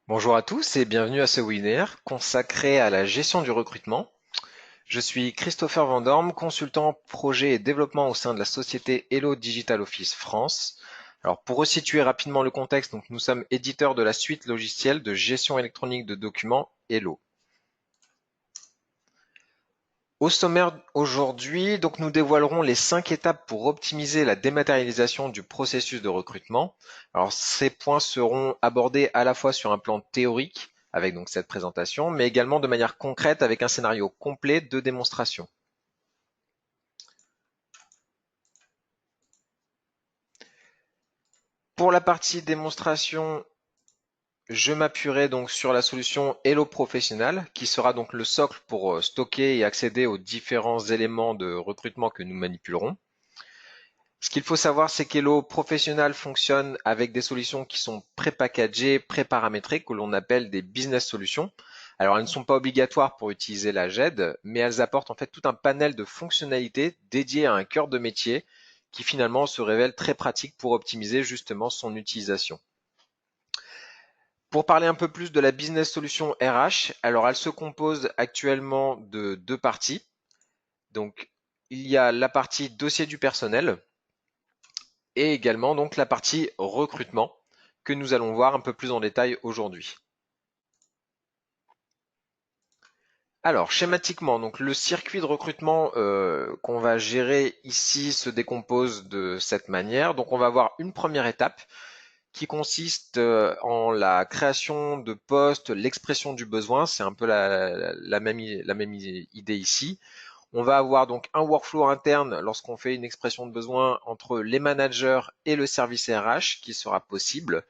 Bonjour à tous et bienvenue à ce webinaire consacré à la gestion du recrutement. Je suis Christopher Vandorme, consultant projet et développement au sein de la société Hello Digital Office France. Alors pour resituer rapidement le contexte, donc nous sommes éditeurs de la suite logicielle de gestion électronique de documents Hello. Au sommaire aujourd'hui, donc nous dévoilerons les 5 étapes pour optimiser la dématérialisation du processus de recrutement. Alors ces points seront abordés à la fois sur un plan théorique avec donc cette présentation, mais également de manière concrète avec un scénario complet de démonstration. Pour la partie démonstration, je m'appuierai donc sur la solution Hello Professional, qui sera donc le socle pour stocker et accéder aux différents éléments de recrutement que nous manipulerons. Ce qu'il faut savoir, c'est qu'Hello Professional fonctionne avec des solutions qui sont pré-packagées, pré-paramétrées, que l'on appelle des business solutions. Alors, elles ne sont pas obligatoires pour utiliser la GED, mais elles apportent en fait tout un panel de fonctionnalités dédiées à un cœur de métier qui finalement se révèle très pratique pour optimiser justement son utilisation. Pour parler un peu plus de la business solution RH, alors elle se compose actuellement de deux parties. Donc, il y a la partie dossier du personnel, et également donc la partie recrutement que nous allons voir un peu plus en détail aujourd'hui. Alors schématiquement, donc le circuit de recrutement qu'on va gérer ici se décompose de cette manière. Donc on va avoir une première étape qui consiste en la création de postes, l'expression du besoin, c'est un peu la même idée ici. On va avoir donc un workflow interne lorsqu'on fait une expression de besoin entre les managers et le service RH qui sera possible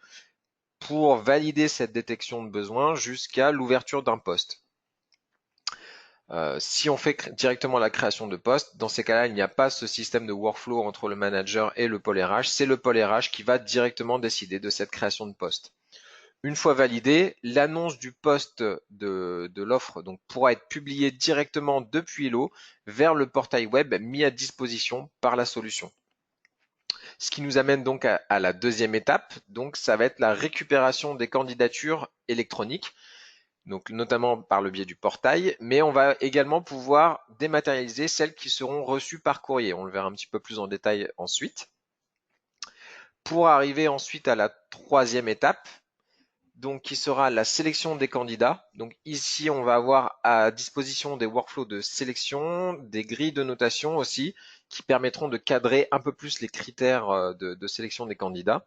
pour valider cette détection de besoin jusqu'à l'ouverture d'un poste. Si on fait directement la création de poste, dans ces cas-là, il n'y a pas ce système de workflow entre le manager et le pôle RH. C'est le pôle RH qui va directement décider de cette création de poste. Une fois validé, l'annonce du poste de l'offre donc pourra être publiée directement depuis Hello vers le portail web mis à disposition par la solution. Ce qui nous amène donc à la deuxième étape, donc ça va être la récupération des candidatures électroniques, donc notamment par le biais du portail, mais on va également pouvoir dématérialiser celles qui seront reçues par courrier. On le verra un petit peu plus en détail ensuite. Pour arriver ensuite à la troisième étape, donc qui sera la sélection des candidats. Donc ici, on va avoir à disposition des workflows de sélection, des grilles de notation aussi, qui permettront de cadrer un peu plus les critères de sélection des candidats.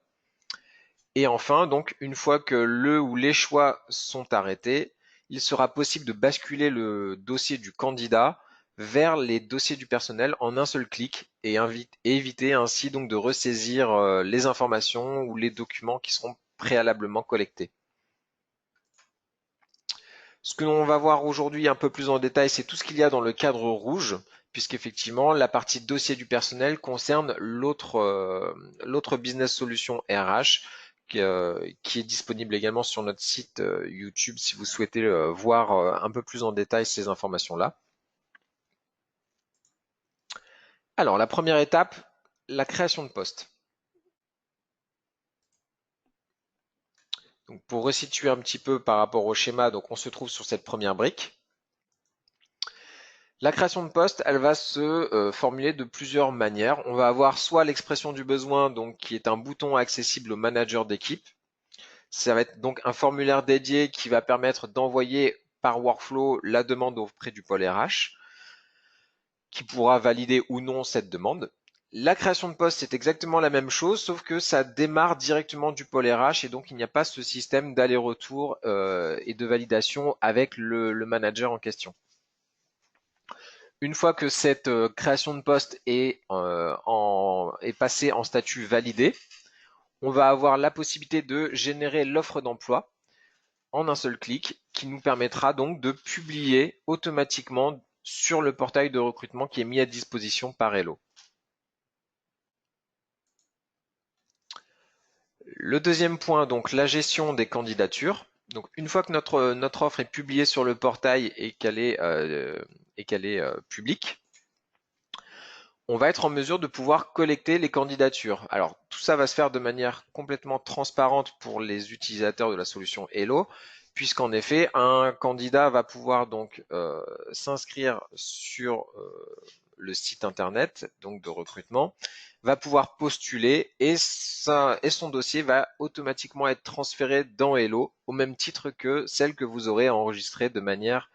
Et enfin, donc, une fois que le ou les choix sont arrêtés, il sera possible de basculer le dossier du candidat vers les dossiers du personnel en un seul clic et éviter ainsi donc de ressaisir les informations ou les documents qui seront préalablement collectés. Ce que l'on va voir aujourd'hui un peu plus en détail, c'est tout ce qu'il y a dans le cadre rouge, puisqu'effectivement, la partie dossier du personnel concerne l'autre business solution RH qui est disponible également sur notre site YouTube si vous souhaitez voir un peu plus en détail ces informations-là. Alors, la première étape, la création de poste. Donc, pour resituer un petit peu par rapport au schéma, donc on se trouve sur cette première brique. La création de poste, elle va se formuler de plusieurs manières. On va avoir soit l'expression du besoin, donc qui est un bouton accessible au manager d'équipe. Ça va être donc un formulaire dédié qui va permettre d'envoyer par workflow la demande auprès du pôle RH, qui pourra valider ou non cette demande. La création de poste, c'est exactement la même chose, sauf que ça démarre directement du pôle RH et donc il n'y a pas ce système d'aller-retour et de validation avec le manager en question. Une fois que cette création de poste est passée en statut validé, on va avoir la possibilité de générer l'offre d'emploi en un seul clic qui nous permettra donc de publier automatiquement sur le portail de recrutement qui est mis à disposition par Hello. Le deuxième point, donc la gestion des candidatures. Donc une fois que notre offre est publiée sur le portail et qu'elle est publique, on va être en mesure de pouvoir collecter les candidatures. Alors, tout ça va se faire de manière complètement transparente pour les utilisateurs de la solution Hello, puisqu'en effet, un candidat va pouvoir donc s'inscrire sur le site internet donc de recrutement, va pouvoir postuler et son dossier va automatiquement être transféré dans Hello au même titre que celle que vous aurez enregistrée de manière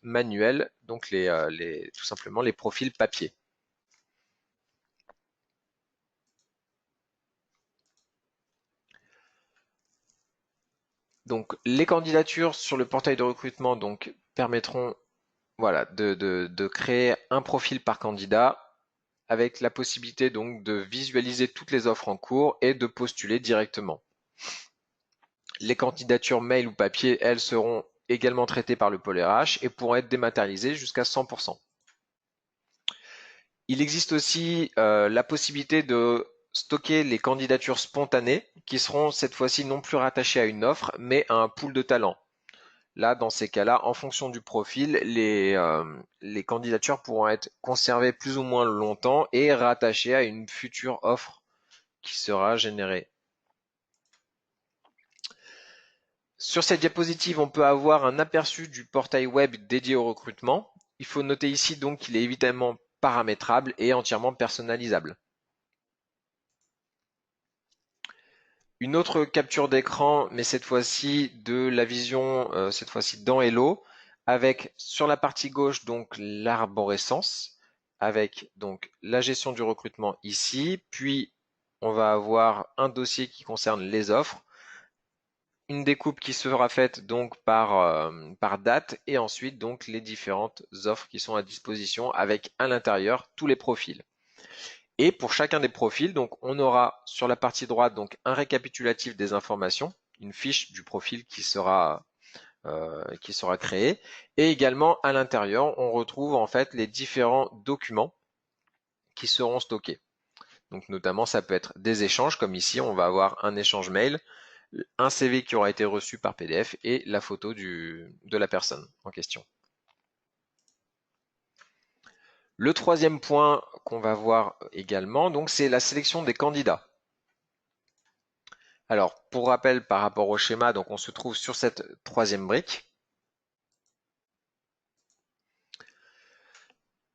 manuelle, donc tout simplement les profils papier. Donc les candidatures sur le portail de recrutement donc permettront voilà, de créer un profil par candidat avec la possibilité donc de visualiser toutes les offres en cours et de postuler directement. Les candidatures mail ou papier, elles seront également traitées par le pôle RH et pourront être dématérialisées jusqu'à 100%. Il existe aussi la possibilité de stocker les candidatures spontanées qui seront cette fois-ci non plus rattachées à une offre mais à un pool de talents. Là, dans ces cas-là, en fonction du profil, les candidatures pourront être conservées plus ou moins longtemps et rattachées à une future offre qui sera générée. Sur cette diapositive, on peut avoir un aperçu du portail web dédié au recrutement. Il faut noter ici donc qu'il est évidemment paramétrable et entièrement personnalisable. Une autre capture d'écran, mais cette fois-ci de la vision, cette fois-ci dans Hello, avec sur la partie gauche donc l'arborescence, avec donc la gestion du recrutement ici, puis on va avoir un dossier qui concerne les offres, une découpe qui sera faite donc par date et ensuite donc les différentes offres qui sont à disposition avec à l'intérieur tous les profils. Et pour chacun des profils, donc on aura sur la partie droite donc un récapitulatif des informations, une fiche du profil qui sera créé, et également à l'intérieur on retrouve en fait les différents documents qui seront stockés. Donc notamment ça peut être des échanges comme ici on va avoir un échange mail, un CV qui aura été reçu par PDF et la photo de la personne en question. Le troisième point qu'on va voir également, donc c'est la sélection des candidats. Alors, pour rappel, par rapport au schéma, donc on se trouve sur cette troisième brique.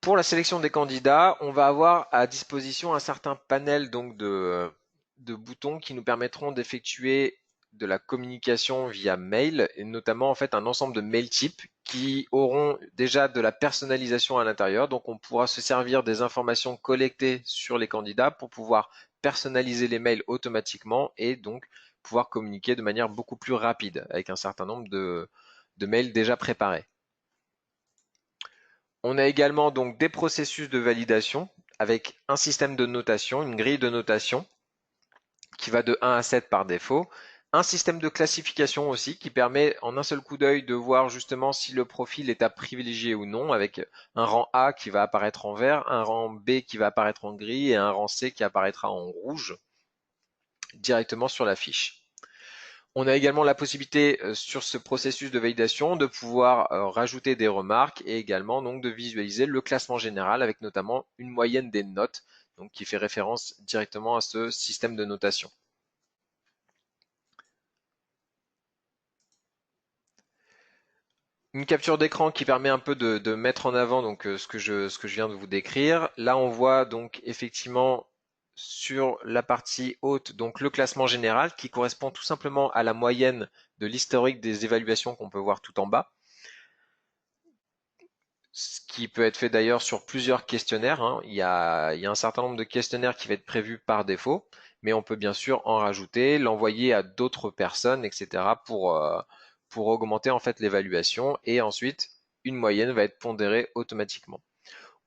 Pour la sélection des candidats, on va avoir à disposition un certain panel donc de boutons qui nous permettront d'effectuer de la communication via mail et notamment en fait un ensemble de mail types qui auront déjà de la personnalisation à l'intérieur. Donc on pourra se servir des informations collectées sur les candidats pour pouvoir personnaliser les mails automatiquement et donc pouvoir communiquer de manière beaucoup plus rapide avec un certain nombre de mails déjà préparés. On a également donc des processus de validation avec un système de notation, une grille de notation qui va de 1 à 7 par défaut. Un système de classification aussi qui permet en un seul coup d'œil de voir justement si le profil est à privilégier ou non avec un rang A qui va apparaître en vert, un rang B qui va apparaître en gris et un rang C qui apparaîtra en rouge directement sur la fiche. On a également la possibilité sur ce processus de validation de pouvoir rajouter des remarques et également donc de visualiser le classement général avec notamment une moyenne des notes donc qui fait référence directement à ce système de notation. Une capture d'écran qui permet un peu de mettre en avant donc ce que je viens de vous décrire. Là, on voit donc effectivement sur la partie haute donc le classement général qui correspond tout simplement à la moyenne de l'historique des évaluations qu'on peut voir tout en bas. Ce qui peut être fait d'ailleurs sur plusieurs questionnaires, hein. Il y a un certain nombre de questionnaires qui va être prévu par défaut, mais on peut bien sûr en rajouter, l'envoyer à d'autres personnes, etc. pour augmenter en fait l'évaluation et ensuite une moyenne va être pondérée automatiquement.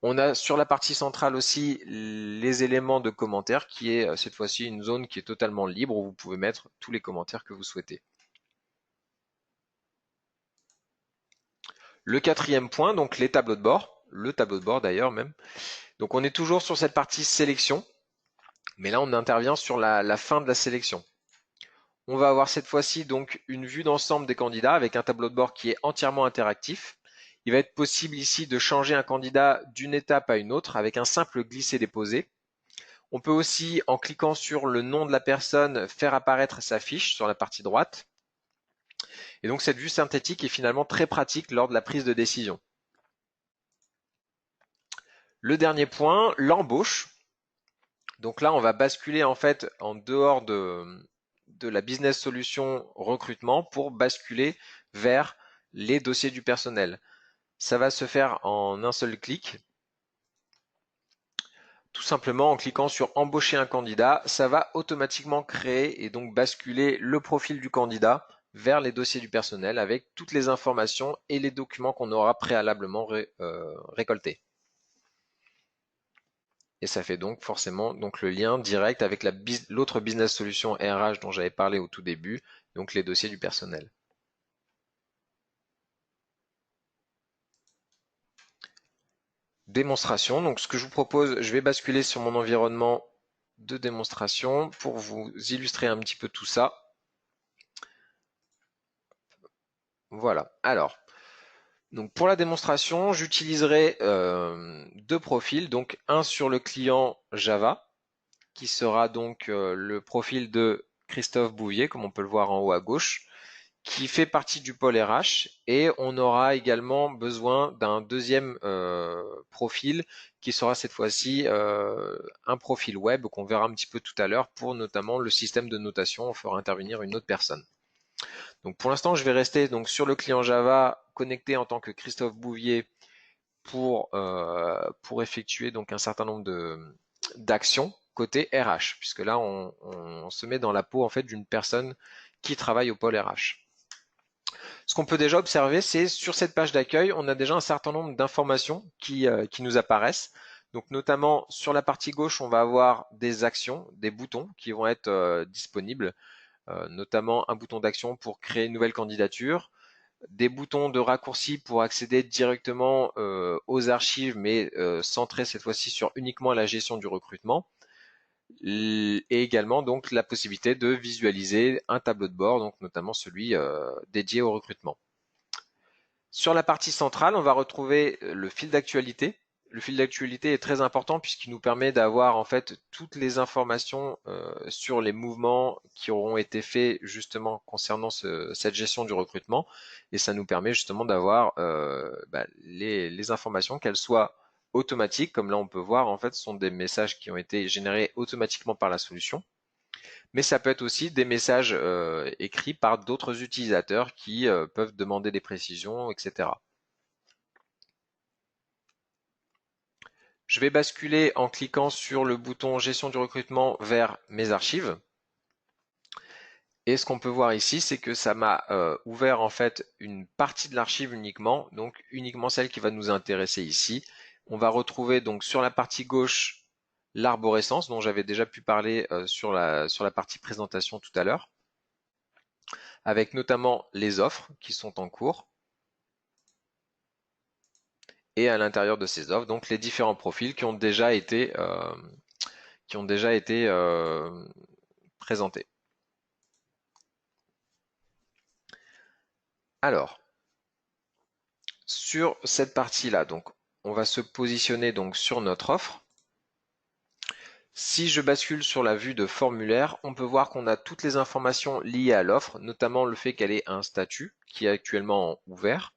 On a sur la partie centrale aussi les éléments de commentaires qui est cette fois-ci une zone qui est totalement libre où vous pouvez mettre tous les commentaires que vous souhaitez. Le quatrième point, donc les tableaux de bord, le tableau de bord d'ailleurs même. Donc on est toujours sur cette partie sélection, mais là on intervient sur la fin de la sélection. On va avoir cette fois-ci donc une vue d'ensemble des candidats avec un tableau de bord qui est entièrement interactif. Il va être possible ici de changer un candidat d'une étape à une autre avec un simple glisser-déposer. On peut aussi, en cliquant sur le nom de la personne, faire apparaître sa fiche sur la partie droite. Et donc cette vue synthétique est finalement très pratique lors de la prise de décision. Le dernier point, l'embauche. Donc là, on va basculer en fait en dehors de la business solution recrutement pour basculer vers les dossiers du personnel. Ça va se faire en un seul clic. Tout simplement en cliquant sur embaucher un candidat, ça va automatiquement créer et donc basculer le profil du candidat vers les dossiers du personnel avec toutes les informations et les documents qu'on aura préalablement récoltés. Et ça fait donc forcément donc le lien direct avec l'autre business solution RH dont j'avais parlé au tout début, donc les dossiers du personnel. Démonstration, donc ce que je vous propose, je vais basculer sur mon environnement de démonstration pour vous illustrer un petit peu tout ça. Voilà, alors, donc pour la démonstration, j'utiliserai deux profils, donc un sur le client Java, qui sera donc le profil de Christophe Bouvier, comme on peut le voir en haut à gauche, qui fait partie du pôle RH, et on aura également besoin d'un deuxième profil qui sera cette fois-ci un profil web qu'on verra un petit peu tout à l'heure pour notamment le système de notation. On fera intervenir une autre personne. Donc pour l'instant, je vais rester donc sur le client Java connecté en tant que Christophe Bouvier pour effectuer donc un certain nombre d'actions côté RH, puisque là on se met dans la peau en fait d'une personne qui travaille au pôle RH. Ce qu'on peut déjà observer, c'est sur cette page d'accueil, on a déjà un certain nombre d'informations qui nous apparaissent. Donc notamment sur la partie gauche, on va avoir des actions, des boutons qui vont être disponibles, notamment un bouton d'action pour créer une nouvelle candidature, des boutons de raccourci pour accéder directement aux archives, mais centrés cette fois-ci sur uniquement la gestion du recrutement, et également donc la possibilité de visualiser un tableau de bord, donc notamment celui dédié au recrutement. Sur la partie centrale, on va retrouver le fil d'actualité. Le fil d'actualité est très important puisqu'il nous permet d'avoir en fait toutes les informations sur les mouvements qui auront été faits justement concernant cette gestion du recrutement, et ça nous permet justement d'avoir les informations, qu'elles soient automatiques, comme là on peut voir en fait ce sont des messages qui ont été générés automatiquement par la solution, mais ça peut être aussi des messages écrits par d'autres utilisateurs qui peuvent demander des précisions, etc. Je vais basculer en cliquant sur le bouton gestion du recrutement vers mes archives. Et ce qu'on peut voir ici, c'est que ça m'a ouvert en fait une partie de l'archive uniquement, donc uniquement celle qui va nous intéresser ici. On va retrouver donc sur la partie gauche l'arborescence dont j'avais déjà pu parler sur la partie présentation tout à l'heure, avec notamment les offres qui sont en cours. Et à l'intérieur de ces offres, donc les différents profils qui ont déjà été présentés. Alors, sur cette partie-là, donc, on va se positionner donc sur notre offre. Si je bascule sur la vue de formulaire, on peut voir qu'on a toutes les informations liées à l'offre, notamment le fait qu'elle ait un statut qui est actuellement ouvert,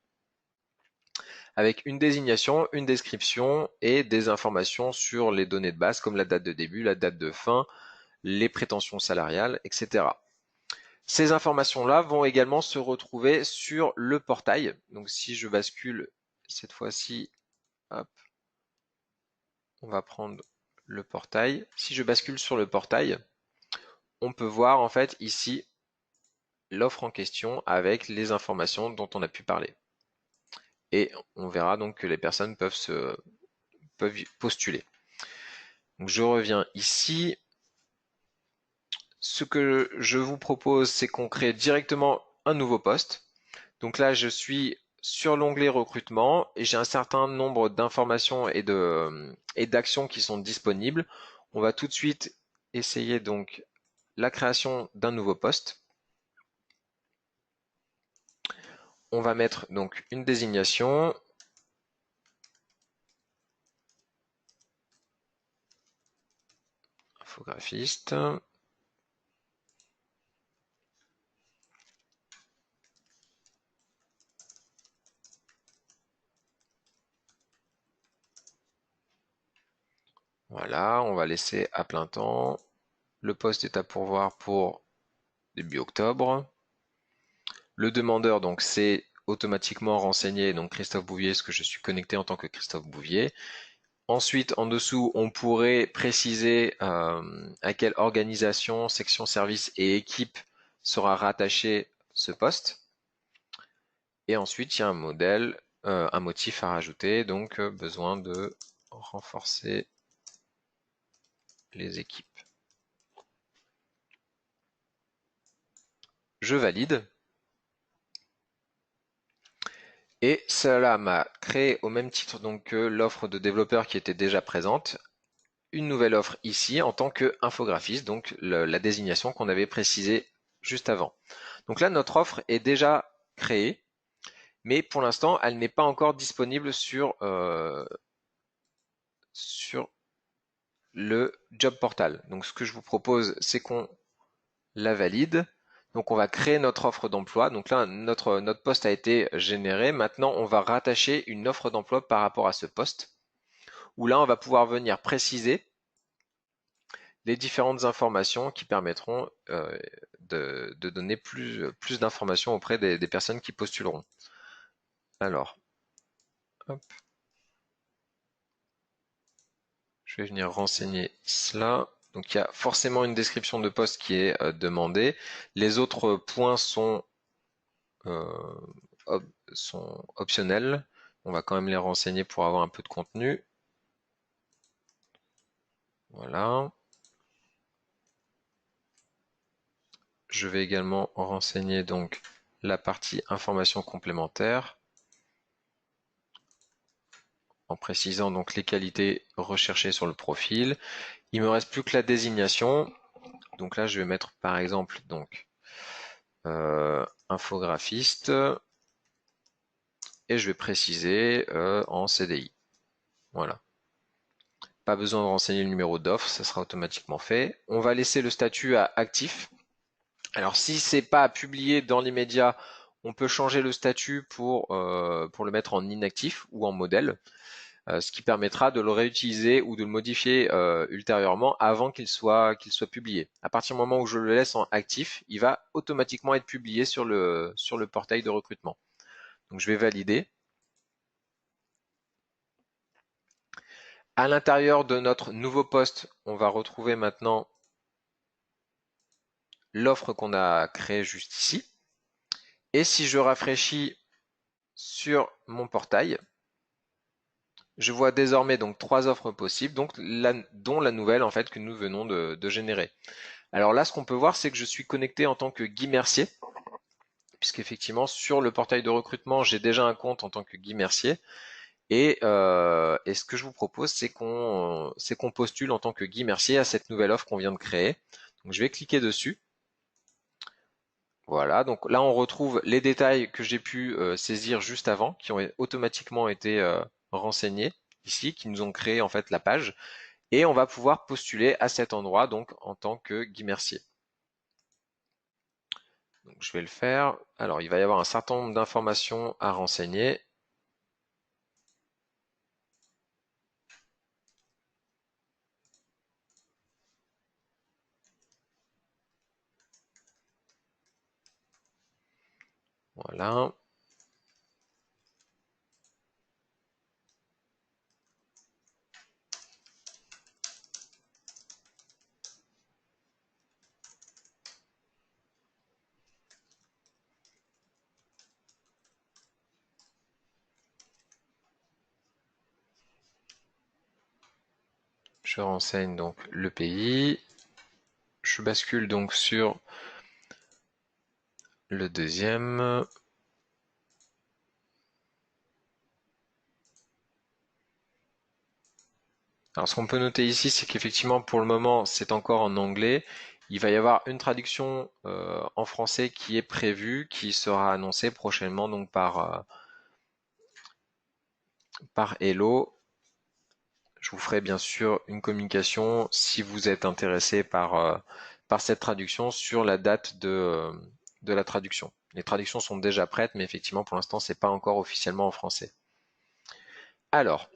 avec une désignation, une description et des informations sur les données de base comme la date de début, la date de fin, les prétentions salariales, etc. Ces informations-là vont également se retrouver sur le portail. Donc si je bascule cette fois-ci, hop, on va prendre le portail. Si je bascule sur le portail, on peut voir en fait ici l'offre en question avec les informations dont on a pu parler. Et on verra donc que les personnes peuvent postuler. Donc je reviens ici. Ce que je vous propose, c'est qu'on crée directement un nouveau poste. Donc là, je suis sur l'onglet recrutement et j'ai un certain nombre d'informations et d'actions qui sont disponibles. On va tout de suite essayer donc la création d'un nouveau poste. On va mettre donc une désignation. Infographiste. Voilà, on va laisser à plein temps. Le poste est à pourvoir pour début octobre. Le demandeur, donc, c'est automatiquement renseigné, donc Christophe Bouvier, parce que je suis connecté en tant que Christophe Bouvier. Ensuite, en dessous, on pourrait préciser à quelle organisation, section, service et équipe sera rattaché ce poste. Et ensuite, il y a un modèle, un motif à rajouter, donc besoin de renforcer les équipes. Je valide. Et cela m'a créé au même titre donc que l'offre de développeur qui était déjà présente, une nouvelle offre ici en tant qu'infographiste, donc la désignation qu'on avait précisée juste avant. Donc là, notre offre est déjà créée, mais pour l'instant, elle n'est pas encore disponible sur le job portal. Donc ce que je vous propose, c'est qu'on la valide. Donc on va créer notre offre d'emploi. Donc là, notre poste a été généré. Maintenant, on va rattacher une offre d'emploi par rapport à ce poste, où là, on va pouvoir venir préciser les différentes informations qui permettront de donner plus d'informations auprès des personnes qui postuleront. Alors, hop, je vais venir renseigner cela. Donc il y a forcément une description de poste qui est demandée. Les autres points euh, sont optionnels. On va quand même les renseigner pour avoir un peu de contenu. Voilà. Je vais également renseigner donc la partie information complémentaire en précisant donc les qualités recherchées sur le profil. Il me reste plus que la désignation. Donc là, je vais mettre par exemple donc infographiste et je vais préciser en CDI. Voilà. Pas besoin de renseigner le numéro d'offre, ça sera automatiquement fait. On va laisser le statut à actif. Alors si c'est pas publié dans l'immédiat, on peut changer le statut pour le mettre en inactif ou en modèle, ce qui permettra de le réutiliser ou de le modifier ultérieurement avant qu'il soit publié. À partir du moment où je le laisse en actif, il va automatiquement être publié sur le portail de recrutement. Donc je vais valider. À l'intérieur de notre nouveau poste, on va retrouver maintenant l'offre qu'on a créée juste ici. Et si je rafraîchis sur mon portail, je vois désormais donc 3 offres possibles, donc dont la nouvelle en fait que nous venons de générer. Alors là, ce qu'on peut voir, c'est que je suis connecté en tant que Guy Mercier, puisqu'effectivement sur le portail de recrutement, j'ai déjà un compte en tant que Guy Mercier. Et ce que je vous propose, c'est qu'on postule en tant que Guy Mercier à cette nouvelle offre qu'on vient de créer. Donc je vais cliquer dessus. Voilà, donc là on retrouve les détails que j'ai pu saisir juste avant, qui ont automatiquement été renseignés ici, qui nous ont créé en fait la page. Et on va pouvoir postuler à cet endroit donc en tant que Guy Mercier. Donc je vais le faire. Alors il va y avoir un certain nombre d'informations à renseigner. Voilà. Je renseigne donc le pays. Je bascule donc sur le deuxième. Alors ce qu'on peut noter ici, c'est qu'effectivement pour le moment c'est encore en anglais. Il va y avoir une traduction en français qui est prévue, qui sera annoncée prochainement donc par Hello. Je vous ferai bien sûr une communication si vous êtes intéressé par cette traduction sur la date de la traduction. Les traductions sont déjà prêtes, mais effectivement pour l'instant c'est pas encore officiellement en français. Alors,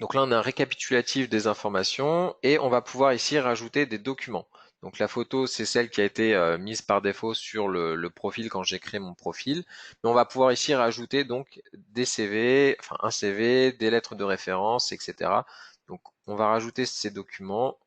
donc là on a un récapitulatif des informations et on va pouvoir ici rajouter des documents. Donc la photo c'est celle qui a été mise par défaut sur le profil quand j'ai créé mon profil, mais on va pouvoir ici rajouter donc des CV, enfin un CV, des lettres de référence, etc. Donc on va rajouter ces documents.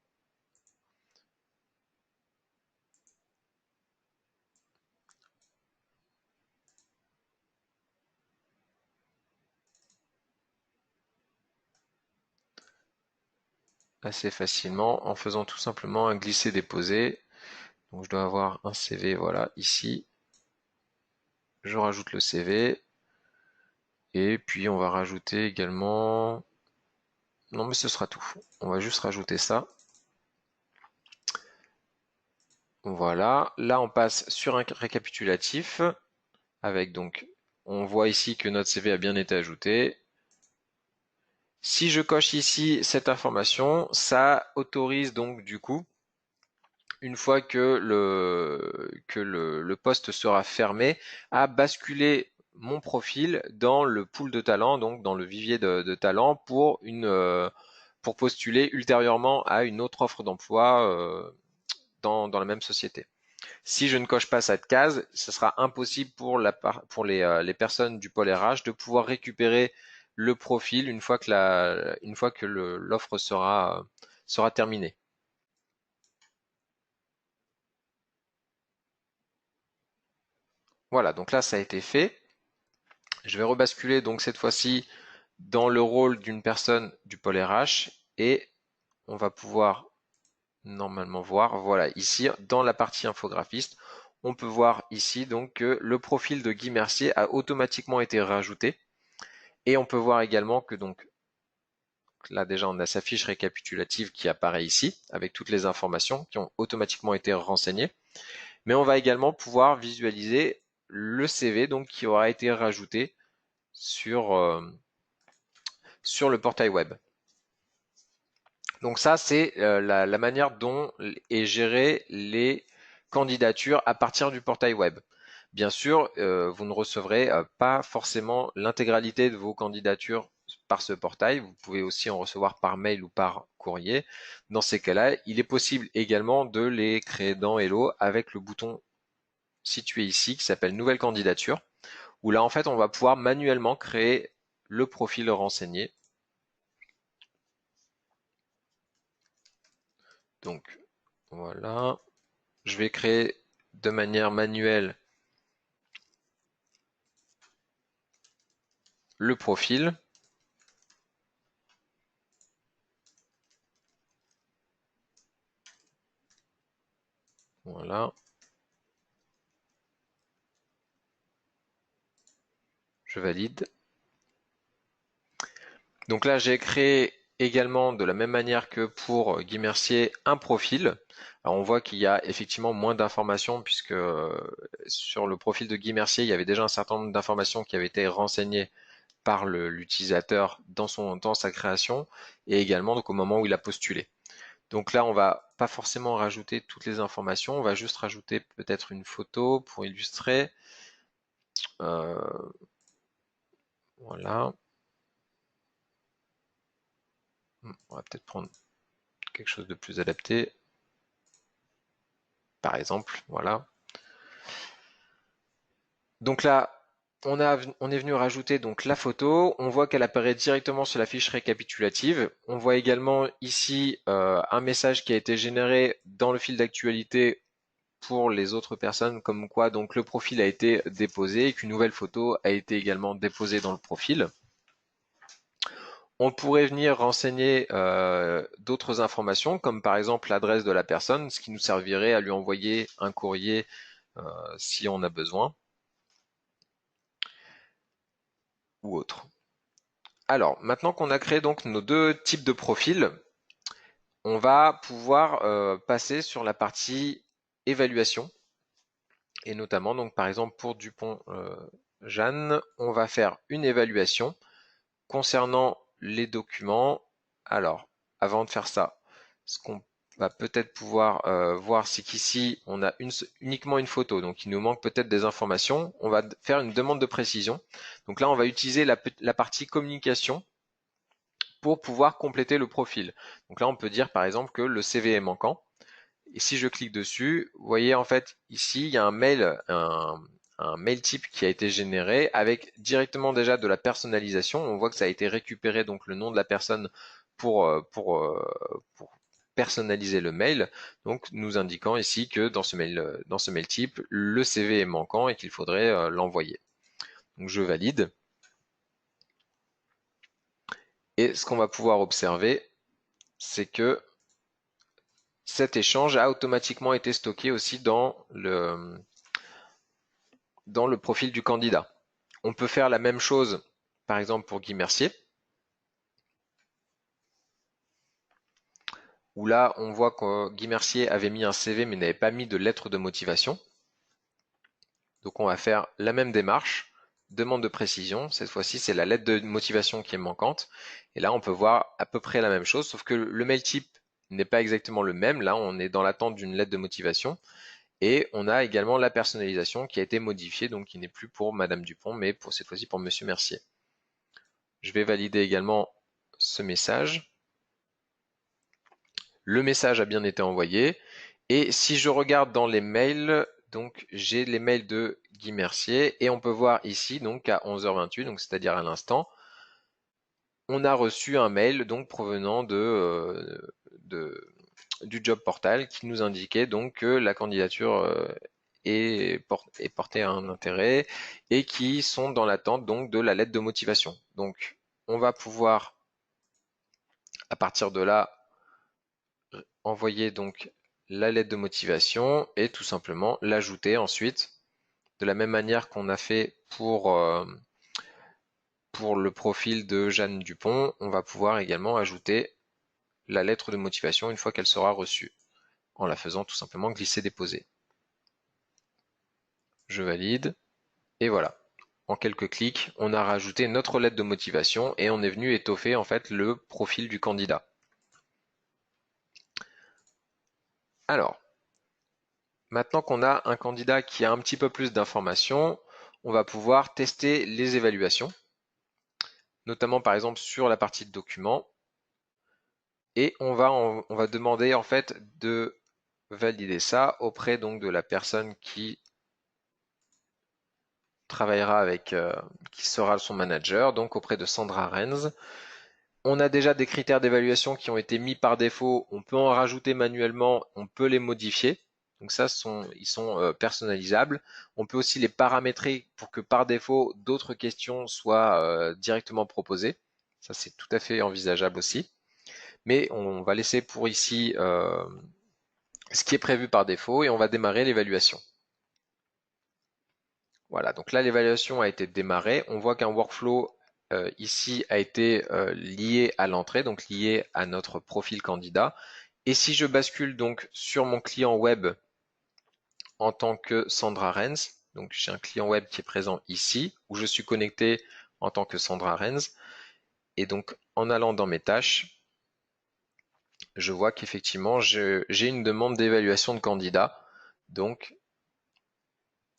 Assez facilement en faisant tout simplement un glisser-déposer. Donc je dois avoir un CV, voilà, ici. Je rajoute le CV. Et puis on va rajouter également... Non mais ce sera tout. On va juste rajouter ça. Voilà. Là on passe sur un récapitulatif. Avec donc... On voit ici que notre CV a bien été ajouté. Si je coche ici cette information, ça autorise donc du coup une fois que le poste sera fermé, à basculer mon profil dans le pool de talents, donc dans le vivier de talents pour postuler ultérieurement à une autre offre d'emploi dans la même société. Si je ne coche pas cette case, ce sera impossible pour les personnes du pôle RH de pouvoir récupérer le profil une fois que l'offre sera terminée. Voilà, donc là ça a été fait. Je vais rebasculer donc cette fois-ci dans le rôle d'une personne du pôle RH et on va pouvoir normalement voir, voilà, ici dans la partie infographiste, on peut voir ici donc que le profil de Guy Mercier a automatiquement été rajouté et on peut voir également que donc là déjà on a sa fiche récapitulative qui apparaît ici avec toutes les informations qui ont automatiquement été renseignées, mais on va également pouvoir visualiser le CV donc qui aura été rajouté sur le portail web. Donc ça, c'est la manière dont est gérée les candidatures à partir du portail web. Bien sûr, vous ne recevrez pas forcément l'intégralité de vos candidatures par ce portail. Vous pouvez aussi en recevoir par mail ou par courrier. Dans ces cas-là, il est possible également de les créer dans Hello avec le bouton situé ici qui s'appelle Nouvelle candidature, où là, en fait, on va pouvoir manuellement créer le profil renseigné. Donc, voilà. Je vais créer de manière manuelle le profil. Voilà. Je valide. Donc là, j'ai créé également de la même manière que pour Guy Mercier un profil. Alors on voit qu'il y a effectivement moins d'informations puisque sur le profil de Guy Mercier, il y avait déjà un certain nombre d'informations qui avaient été renseignées par l'utilisateur dans sa création et également donc au moment où il a postulé. Donc là, on va pas forcément rajouter toutes les informations, on va juste rajouter peut-être une photo pour illustrer. Euh, voilà. On va peut-être prendre quelque chose de plus adapté. Par exemple, voilà. Donc là, on est venu rajouter donc la photo. On voit qu'elle apparaît directement sur la fiche récapitulative. On voit également ici un message qui a été généré dans le fil d'actualité pour les autres personnes, comme quoi donc le profil a été déposé et qu'une nouvelle photo a été également déposée dans le profil. On pourrait venir renseigner d'autres informations, comme par exemple l'adresse de la personne, ce qui nous servirait à lui envoyer un courrier si on a besoin, ou autre. Alors, maintenant qu'on a créé donc nos deux types de profils, on va pouvoir passer sur la partie évaluation. Et notamment, donc par exemple pour Dupont Jeanne, on va faire une évaluation concernant les documents Alors, avant de faire ça, ce qu'on va peut-être pouvoir voir, c'est qu'ici, on a uniquement une photo, donc il nous manque peut-être des informations. On va faire une demande de précision. Donc là, on va utiliser la partie communication pour pouvoir compléter le profil. Donc là, on peut dire par exemple que le CV est manquant. Et si je clique dessus, vous voyez en fait ici, il y a un mail type qui a été généré avec directement déjà de la personnalisation. On voit que ça a été récupéré, donc le nom de la personne pour personnaliser le mail. Donc nous indiquant ici que dans ce mail type, le CV est manquant et qu'il faudrait l'envoyer. Donc je valide. Et ce qu'on va pouvoir observer, c'est que cet échange a automatiquement été stocké aussi dans le profil du candidat. On peut faire la même chose, par exemple, pour Guy Mercier, où là, on voit que Guy Mercier avait mis un CV mais n'avait pas mis de lettre de motivation. Donc on va faire la même démarche, demande de précision. Cette fois-ci, c'est la lettre de motivation qui est manquante. Et là, on peut voir à peu près la même chose, sauf que le mail type n'est pas exactement le même. Là, on est dans l'attente d'une lettre de motivation. Et on a également la personnalisation qui a été modifiée, donc qui n'est plus pour Madame Dupont, mais pour cette fois-ci pour Monsieur Mercier. Je vais valider également ce message. Le message a bien été envoyé. Et si je regarde dans les mails, donc j'ai les mails de Guy Mercier et on peut voir ici, donc à 11h28, donc c'est-à-dire à l'instant, on a reçu un mail donc provenant du job portal qui nous indiquait donc que la candidature est portée à un intérêt et qui sont dans l'attente donc de la lettre de motivation. Donc on va pouvoir à partir de là envoyer donc la lettre de motivation et tout simplement l'ajouter ensuite de la même manière qu'on a fait pour le profil de Jeanne Dupont. On va pouvoir également ajouter la lettre de motivation une fois qu'elle sera reçue en la faisant tout simplement glisser-déposer. Je valide et voilà. En quelques clics, on a rajouté notre lettre de motivation et on est venu étoffer en fait le profil du candidat. Alors, maintenant qu'on a un candidat qui a un petit peu plus d'informations, on va pouvoir tester les évaluations, notamment par exemple sur la partie de documents. Et on va demander en fait de valider ça auprès donc de la personne qui travaillera avec, qui sera son manager, donc auprès de Sandra Renz. On a déjà des critères d'évaluation qui ont été mis par défaut, on peut en rajouter manuellement, on peut les modifier. Donc ça, ils sont personnalisables. On peut aussi les paramétrer pour que par défaut, d'autres questions soient directement proposées. Ça, c'est tout à fait envisageable aussi. Mais on va laisser pour ici ce qui est prévu par défaut et on va démarrer l'évaluation. Voilà, donc là l'évaluation a été démarrée. On voit qu'un workflow ici a été lié à l'entrée, donc lié à notre profil candidat. Et si je bascule donc sur mon client web en tant que Sandra Renz, donc j'ai un client web qui est présent ici, où je suis connecté en tant que Sandra Renz, et donc en allant dans mes tâches, je vois qu'effectivement j'ai une demande d'évaluation de candidat, donc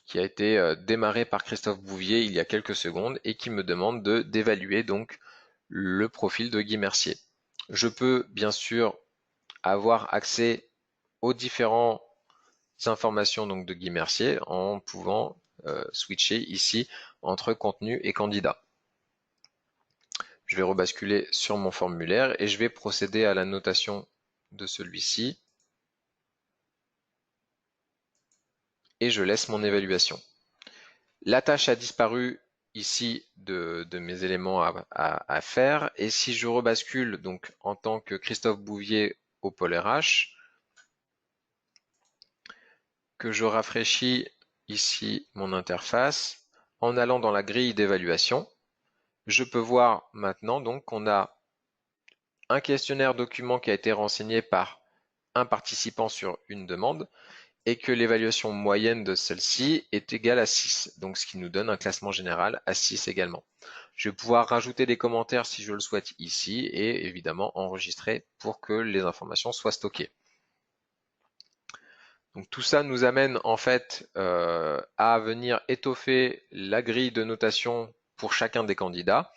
qui a été démarré par Christophe Bouvier il y a quelques secondes et qui me demande d'évaluer donc le profil de Guy Mercier. Je peux bien sûr avoir accès aux différentes informations donc de Guy Mercier en pouvant switcher ici entre contenu et candidat. Je vais rebasculer sur mon formulaire et je vais procéder à la notation de celui-ci et je laisse mon évaluation. La tâche a disparu ici de mes éléments à faire. Et si je rebascule donc en tant que Christophe Bouvier au pôle RH, que je rafraîchis ici mon interface, en allant dans la grille d'évaluation, je peux voir maintenant donc qu'on a un questionnaire document qui a été renseigné par un participant sur une demande et que l'évaluation moyenne de celle-ci est égale à 6, donc ce qui nous donne un classement général à 6 également. Je vais pouvoir rajouter des commentaires si je le souhaite ici et évidemment enregistrer pour que les informations soient stockées. Donc tout ça nous amène en fait à venir étoffer la grille de notation pour chacun des candidats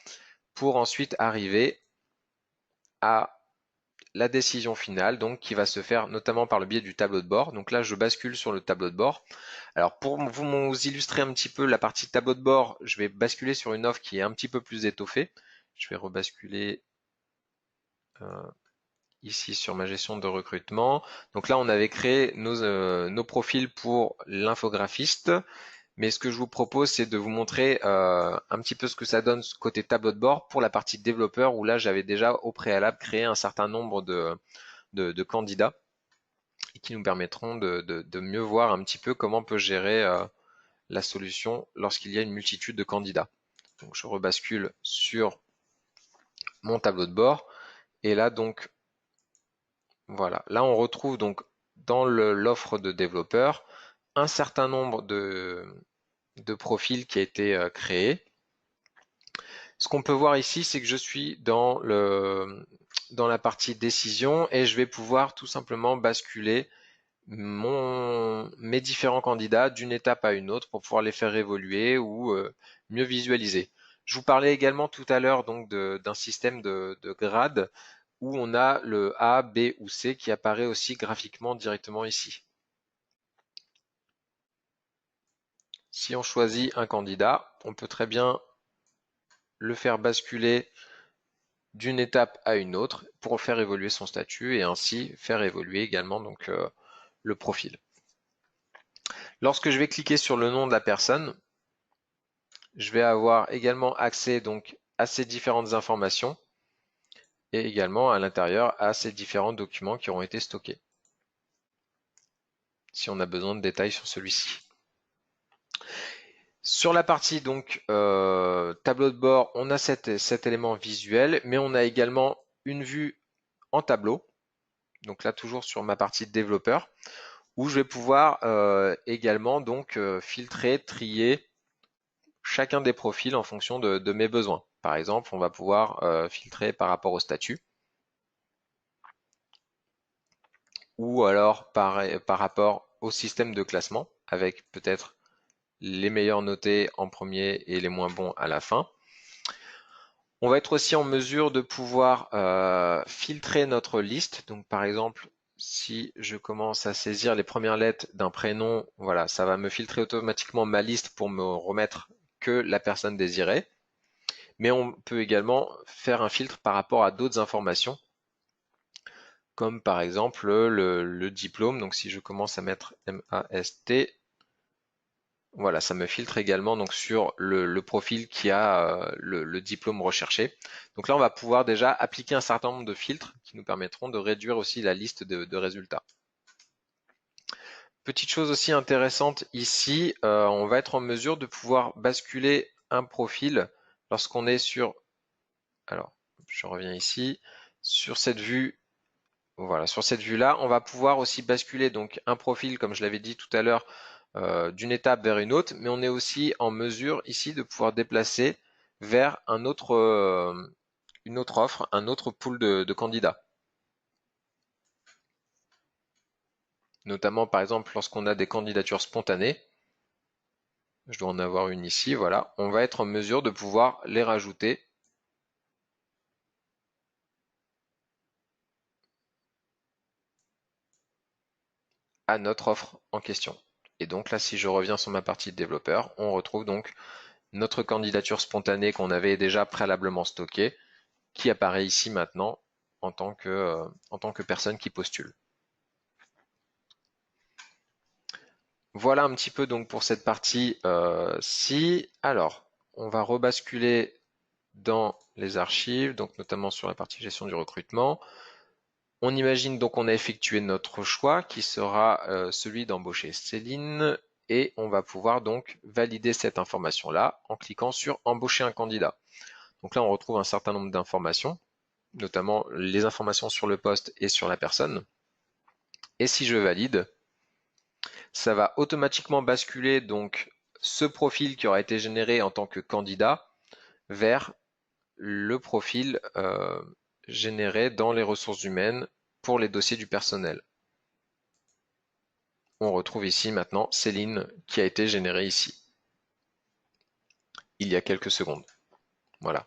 pour ensuite arriver à la décision finale, donc qui va se faire notamment par le biais du tableau de bord. Donc là, je bascule sur le tableau de bord. Alors pour vous illustrer un petit peu la partie tableau de bord, je vais basculer sur une offre qui est un petit peu plus étoffée. Je vais rebasculer ici sur ma gestion de recrutement. Donc là, on avait créé nos profils pour l'infographiste. Mais ce que je vous propose, c'est de vous montrer un petit peu ce que ça donne côté tableau de bord pour la partie développeur, où là, j'avais déjà au préalable créé un certain nombre de candidats et qui nous permettront de mieux voir un petit peu comment on peut gérer la solution lorsqu'il y a une multitude de candidats. Donc je rebascule sur mon tableau de bord et là donc voilà, là on retrouve donc dans l'offre de développeur un certain nombre de profils qui a été créé. Ce qu'on peut voir ici, c'est que je suis dans la partie décision et je vais pouvoir tout simplement basculer mes différents candidats d'une étape à une autre pour pouvoir les faire évoluer ou mieux visualiser. Je vous parlais également tout à l'heure donc d'un système de grades où on a le A, B ou C qui apparaît aussi graphiquement directement ici. Si on choisit un candidat, on peut très bien le faire basculer d'une étape à une autre pour faire évoluer son statut et ainsi faire évoluer également donc le profil. Lorsque je vais cliquer sur le nom de la personne, je vais avoir également accès donc à ces différentes informations et également à l'intérieur à ces différents documents qui auront été stockés, si on a besoin de détails sur celui-ci. Sur la partie donc tableau de bord, on a cet élément visuel, mais on a également une vue en tableau. Donc là, toujours sur ma partie développeur, où je vais pouvoir également donc filtrer, trier chacun des profils en fonction de mes besoins. Par exemple, on va pouvoir filtrer par rapport au statut, ou alors par rapport au système de classement, avec peut-être les meilleurs notés en premier et les moins bons à la fin. On va être aussi en mesure de pouvoir filtrer notre liste. Donc par exemple, si je commence à saisir les premières lettres d'un prénom, voilà, ça va me filtrer automatiquement ma liste pour me remettre que la personne désirée. Mais on peut également faire un filtre par rapport à d'autres informations, comme par exemple le diplôme. Donc si je commence à mettre MAST, voilà, ça me filtre également donc sur le profil qui a le diplôme recherché. Donc là, on va pouvoir déjà appliquer un certain nombre de filtres qui nous permettront de réduire aussi la liste de résultats. Petite chose aussi intéressante ici, on va être en mesure de pouvoir basculer un profil lorsqu'on est sur, alors je reviens ici, sur cette vue. Voilà, sur cette vue-là, on va pouvoir aussi basculer donc un profil, comme je l'avais dit tout à l'heure, d'une étape vers une autre, mais on est aussi en mesure ici de pouvoir déplacer vers une autre offre, un autre pool de candidats. Notamment par exemple lorsqu'on a des candidatures spontanées, je dois en avoir une ici, voilà, on va être en mesure de pouvoir les rajouter à notre offre en question. Et donc là, si je reviens sur ma partie de développeur, on retrouve donc notre candidature spontanée qu'on avait déjà préalablement stockée, qui apparaît ici maintenant en tant que personne qui postule. Voilà un petit peu donc pour cette partie-ci. Alors, on va rebasculer dans les archives, donc notamment sur la partie gestion du recrutement. On imagine donc qu'on a effectué notre choix qui sera celui d'embaucher Céline et on va pouvoir donc valider cette information-là en cliquant sur embaucher un candidat. Donc là, on retrouve un certain nombre d'informations, notamment les informations sur le poste et sur la personne. Et si je valide, ça va automatiquement basculer donc ce profil qui aura été généré en tant que candidat vers le profil généré dans les ressources humaines pour les dossiers du personnel. On retrouve ici maintenant Céline qui a été générée ici, il y a quelques secondes. Voilà.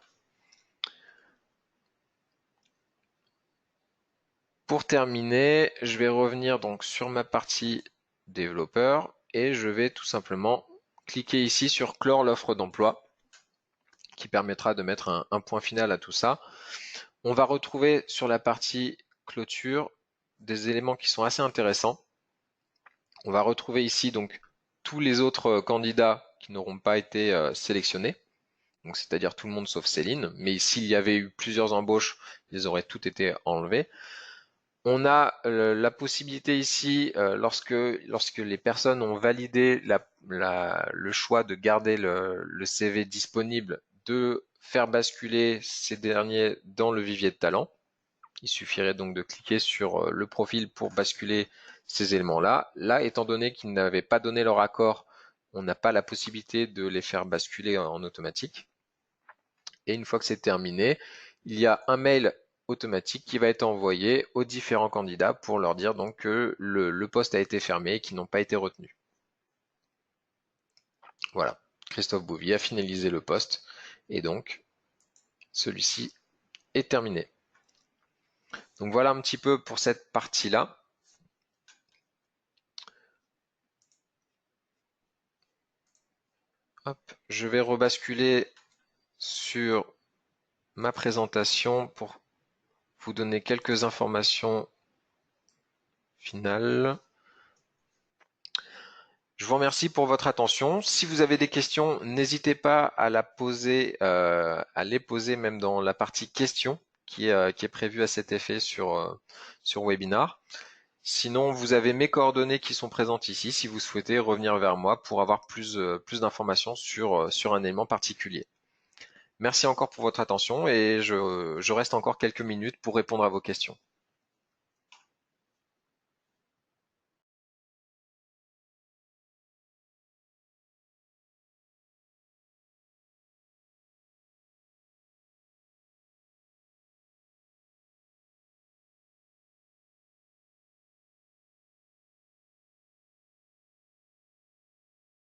Pour terminer, je vais revenir donc sur ma partie développeur et je vais tout simplement cliquer ici sur clore l'offre d'emploi qui permettra de mettre un point final à tout ça. On va retrouver sur la partie clôture des éléments qui sont assez intéressants. On va retrouver ici donc tous les autres candidats qui n'auront pas été sélectionnés, donc c'est-à-dire tout le monde sauf Céline, mais s'il y avait eu plusieurs embauches, ils auraient toutes été enlevés. On a la possibilité ici, lorsque les personnes ont validé le choix de garder le CV disponible, de faire basculer ces derniers dans le vivier de talent. Il suffirait donc de cliquer sur le profil pour basculer ces éléments-là. Là, étant donné qu'ils n'avaient pas donné leur accord, on n'a pas la possibilité de les faire basculer en automatique. Et une fois que c'est terminé, il y a un mail automatique qui va être envoyé aux différents candidats pour leur dire donc que le poste a été fermé et qu'ils n'ont pas été retenus. Voilà, Christophe Bouvier a finalisé le poste et donc celui-ci est terminé. Donc voilà un petit peu pour cette partie-là. Hop, je vais rebasculer sur ma présentation pour vous donner quelques informations finales. Je vous remercie pour votre attention. Si vous avez des questions, n'hésitez pas à les poser même dans la partie questions qui est prévue à cet effet sur Webinar. Sinon, vous avez mes coordonnées qui sont présentes ici si vous souhaitez revenir vers moi pour avoir plus d'informations sur un élément particulier. Merci encore pour votre attention et je reste encore quelques minutes pour répondre à vos questions.